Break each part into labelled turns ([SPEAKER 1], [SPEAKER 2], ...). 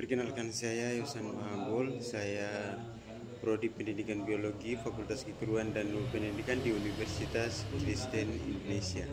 [SPEAKER 1] Perkenalkan, saya Yosan Mahambol. Saya Prodi Pendidikan Biologi, Fakultas Keguruan dan Ilmu Pendidikan di Universitas Kristen Indonesia.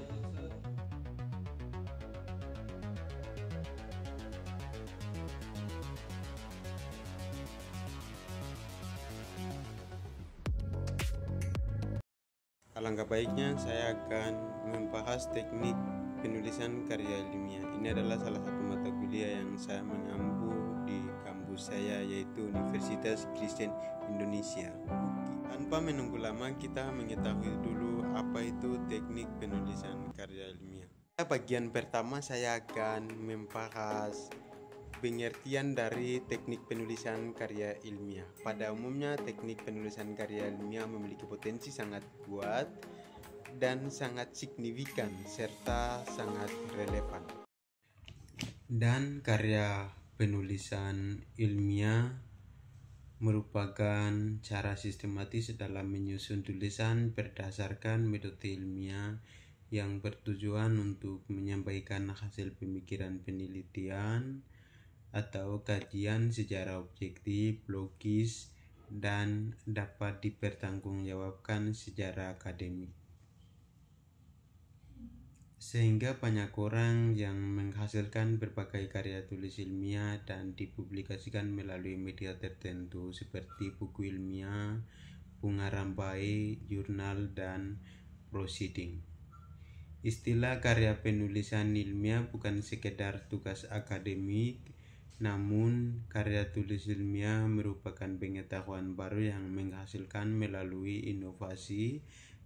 [SPEAKER 1] Alangkah baiknya saya akan membahas teknik penulisan karya ilmiah. Ini adalah salah satu mata kuliah yang saya mengampu di kampus saya, yaitu Universitas Kristen Indonesia. Tanpa menunggu lama, kita mengetahui dulu apa itu teknik penulisan karya ilmiah. Bagian pertama saya akan membahas pengertian dari teknik penulisan karya ilmiah. Pada umumnya, teknik penulisan karya ilmiah memiliki potensi sangat kuat dan sangat signifikan serta sangat relevan. Dan karya penulisan ilmiah merupakan cara sistematis dalam menyusun tulisan berdasarkan metode ilmiah yang bertujuan untuk menyampaikan hasil pemikiran penelitian atau kajian secara objektif, logis, dan dapat dipertanggungjawabkan secara akademik. Sehingga banyak orang yang menghasilkan berbagai karya tulis ilmiah dan dipublikasikan melalui media tertentu seperti buku ilmiah, bunga rampai, jurnal, dan proceeding. Istilah karya penulisan ilmiah bukan sekedar tugas akademik, namun karya tulis ilmiah merupakan pengetahuan baru yang menghasilkan melalui inovasi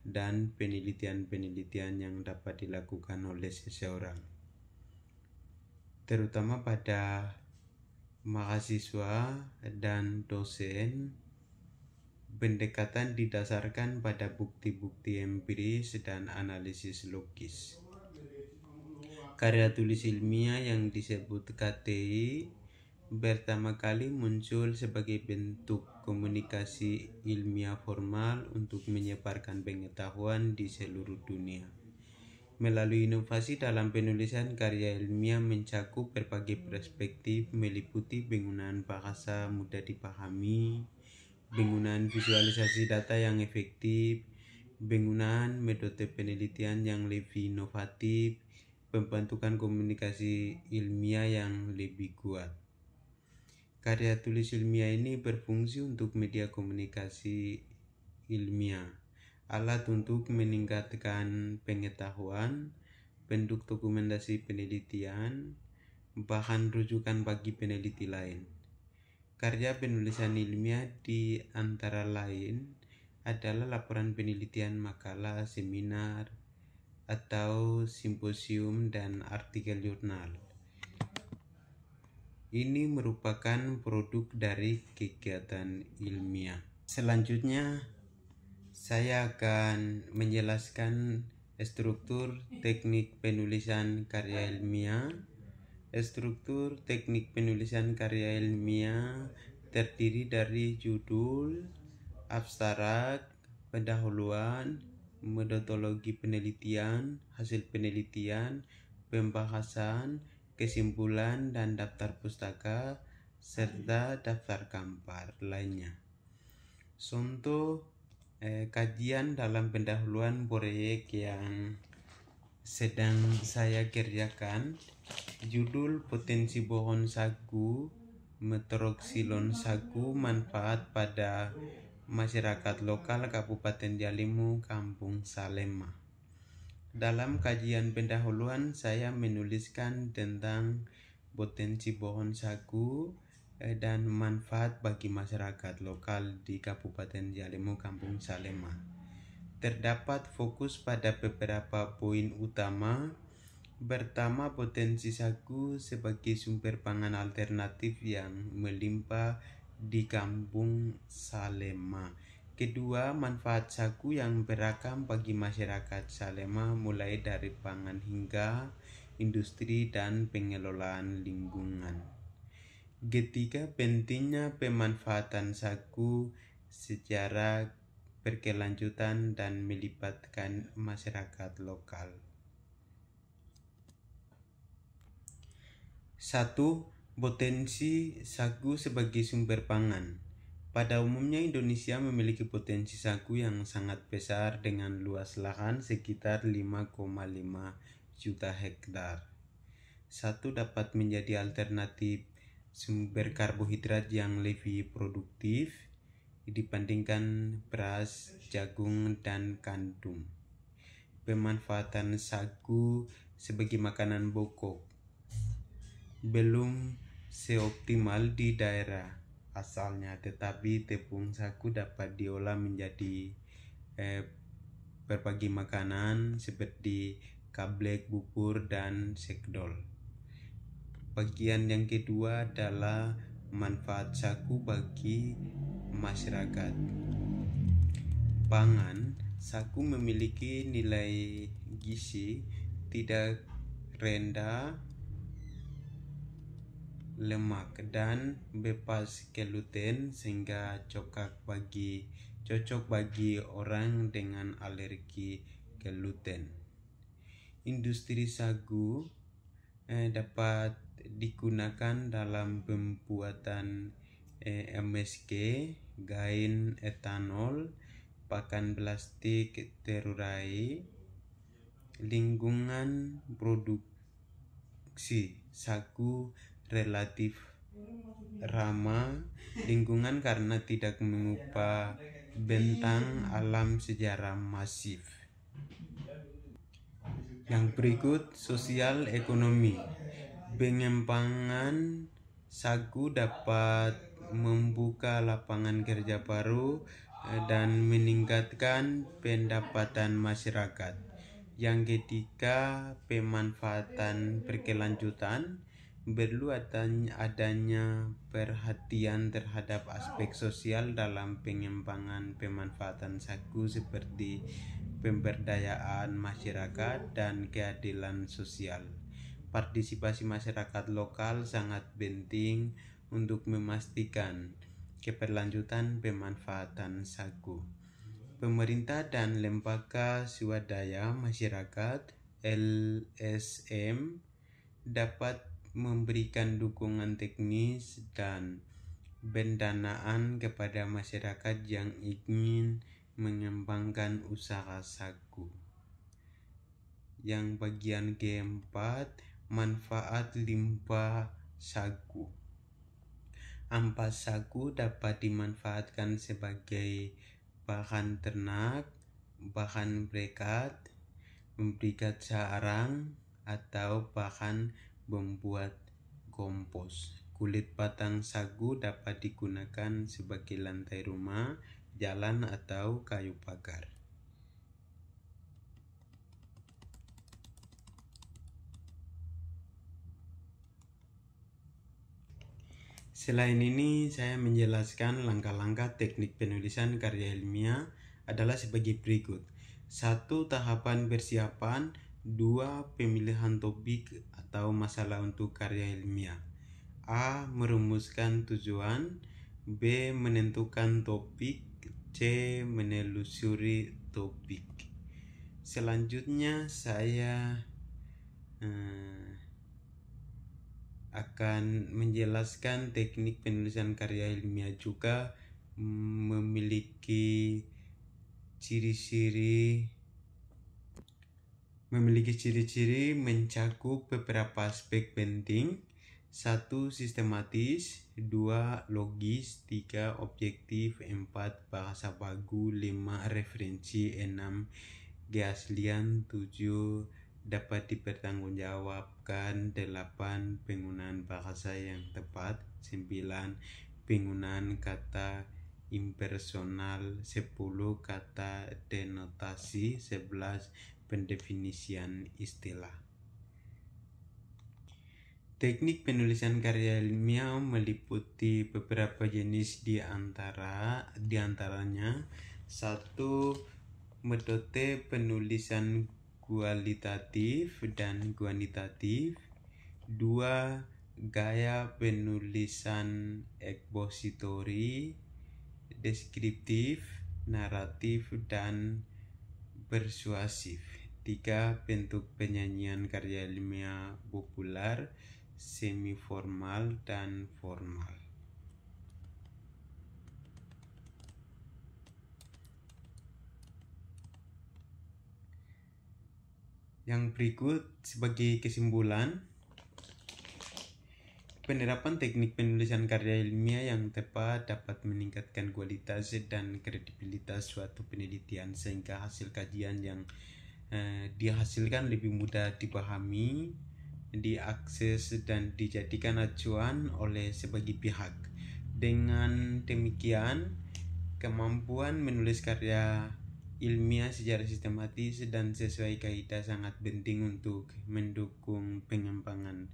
[SPEAKER 1] dan penelitian-penelitian yang dapat dilakukan oleh seseorang, terutama pada mahasiswa dan dosen. Pendekatan didasarkan pada bukti-bukti empiris dan analisis logis. Karya tulis ilmiah yang disebut KTI pertama kali muncul sebagai bentuk komunikasi ilmiah formal untuk menyebarkan pengetahuan di seluruh dunia. Melalui inovasi dalam penulisan, karya ilmiah mencakup berbagai perspektif, meliputi penggunaan bahasa mudah dipahami, penggunaan visualisasi data yang efektif, penggunaan metode penelitian yang lebih inovatif, pembentukan komunikasi ilmiah yang lebih kuat. Karya tulis ilmiah ini berfungsi untuk media komunikasi ilmiah, alat untuk meningkatkan pengetahuan, bentuk dokumentasi penelitian, bahan rujukan bagi peneliti lain. Karya penulisan ilmiah di antara lain adalah laporan penelitian, makalah, seminar, atau simposium, dan artikel jurnal. Ini merupakan produk dari kegiatan ilmiah. Selanjutnya, saya akan menjelaskan struktur teknik penulisan karya ilmiah. Struktur teknik penulisan karya ilmiah terdiri dari judul, abstrak, pendahuluan, metodologi penelitian, hasil penelitian, pembahasan, kesimpulan, dan daftar pustaka, serta daftar kampar lainnya. Contoh kajian dalam pendahuluan proyek yang sedang saya kerjakan, judul potensi pohon sagu, metroksilon sagu, manfaat pada masyarakat lokal Kabupaten Jalimu, Kampung Salema. Dalam kajian pendahuluan, saya menuliskan tentang potensi pohon sagu dan manfaat bagi masyarakat lokal di Kabupaten Jalimu, Kampung Salema. Terdapat fokus pada beberapa poin utama. Pertama, potensi sagu sebagai sumber pangan alternatif yang melimpah di Kampung Salema. Kedua, manfaat sagu yang beragam bagi masyarakat Salema, mulai dari pangan hingga industri dan pengelolaan lingkungan. Ketiga, pentingnya pemanfaatan sagu secara berkelanjutan dan melibatkan masyarakat lokal. 1. Potensi sagu sebagai sumber pangan. Pada umumnya Indonesia memiliki potensi sagu yang sangat besar dengan luas lahan sekitar 5,5 juta hektar. Satu dapat menjadi alternatif sumber karbohidrat yang lebih produktif dibandingkan beras, jagung, dan gandum. Pemanfaatan sagu sebagai makanan pokok belum seoptimal di daerah asalnya, tetapi tepung sagu dapat diolah menjadi berbagai makanan seperti kablek, bubur, dan sekdol. Bagian yang kedua adalah manfaat sagu bagi masyarakat. Pangan, sagu memiliki nilai gizi tidak rendah, lemak, dan bebas gluten sehingga cocok bagi orang dengan alergi gluten. Industri sagu dapat digunakan dalam pembuatan MSG, gain etanol, pakan plastik terurai. Lingkungan produksi sagu relatif ramah lingkungan karena tidak mengubah bentang alam secara masif. Yang berikut, sosial ekonomi. Pengembangan sagu dapat membuka lapangan kerja baru dan meningkatkan pendapatan masyarakat. Yang ketiga, pemanfaatan berkelanjutan. Perlu adanya perhatian terhadap aspek sosial dalam pengembangan pemanfaatan sagu seperti pemberdayaan masyarakat dan keadilan sosial. Partisipasi masyarakat lokal sangat penting untuk memastikan keberlanjutan pemanfaatan sagu. Pemerintah dan lembaga swadaya masyarakat LSM dapat memberikan dukungan teknis dan pendanaan kepada masyarakat yang ingin mengembangkan usaha sagu. Yang bagian keempat, manfaat limbah sagu. Ampas sagu dapat dimanfaatkan sebagai bahan ternak, bahan brekat, membrikat sarang, atau bahan membuat kompos. Kulit batang sagu dapat digunakan sebagai lantai rumah, jalan, atau kayu bakar. Selain ini, saya menjelaskan langkah-langkah teknik penulisan karya ilmiah adalah sebagai berikut. 1. Tahapan persiapan. 2. Pemilihan topik atau masalah untuk karya ilmiah. A. Merumuskan tujuan. B. Menentukan topik. C. Menelusuri topik. Selanjutnya saya akan menjelaskan teknik penulisan karya ilmiah juga memiliki ciri-ciri mencakup beberapa aspek penting. 1. Sistematis. 2. Logis. 3. Objektif. 4. Bahasa baku. 5. Referensi. 6. Keaslian. 7. Dapat dipertanggungjawabkan. 8. Penggunaan bahasa yang tepat. 9. Penggunaan kata impersonal. 10. Kata denotasi. 11. Pendefinisian istilah. Teknik penulisan karya ilmiah meliputi beberapa jenis di antaranya 1. Metode penulisan kualitatif dan kuantitatif. 2. Gaya penulisan ekspositori, deskriptif, naratif, dan persuasif. 3. Bentuk penyajian karya ilmiah populer semi formal, dan formal. Yang berikut sebagai kesimpulan, penerapan teknik penulisan karya ilmiah yang tepat dapat meningkatkan kualitas dan kredibilitas suatu penelitian sehingga hasil kajian yang dihasilkan lebih mudah dipahami, diakses, dan dijadikan acuan oleh sebagai pihak. Dengan demikian, kemampuan menulis karya ilmiah secara sistematis dan sesuai kaidah sangat penting untuk mendukung pengembangan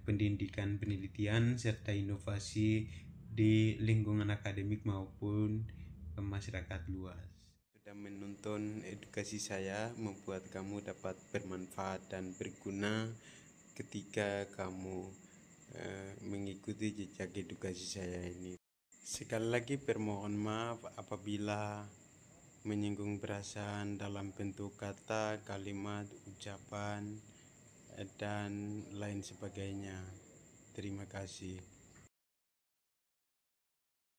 [SPEAKER 1] pendidikan penelitian serta inovasi di lingkungan akademik maupun masyarakat luas. Sudah menonton edukasi saya, membuat kamu dapat bermanfaat dan berguna ketika kamu mengikuti jejak edukasi saya ini. Sekali lagi permohon maaf apabila menyinggung perasaan dalam bentuk kata, kalimat, ucapan, dan lain sebagainya. Terima kasih.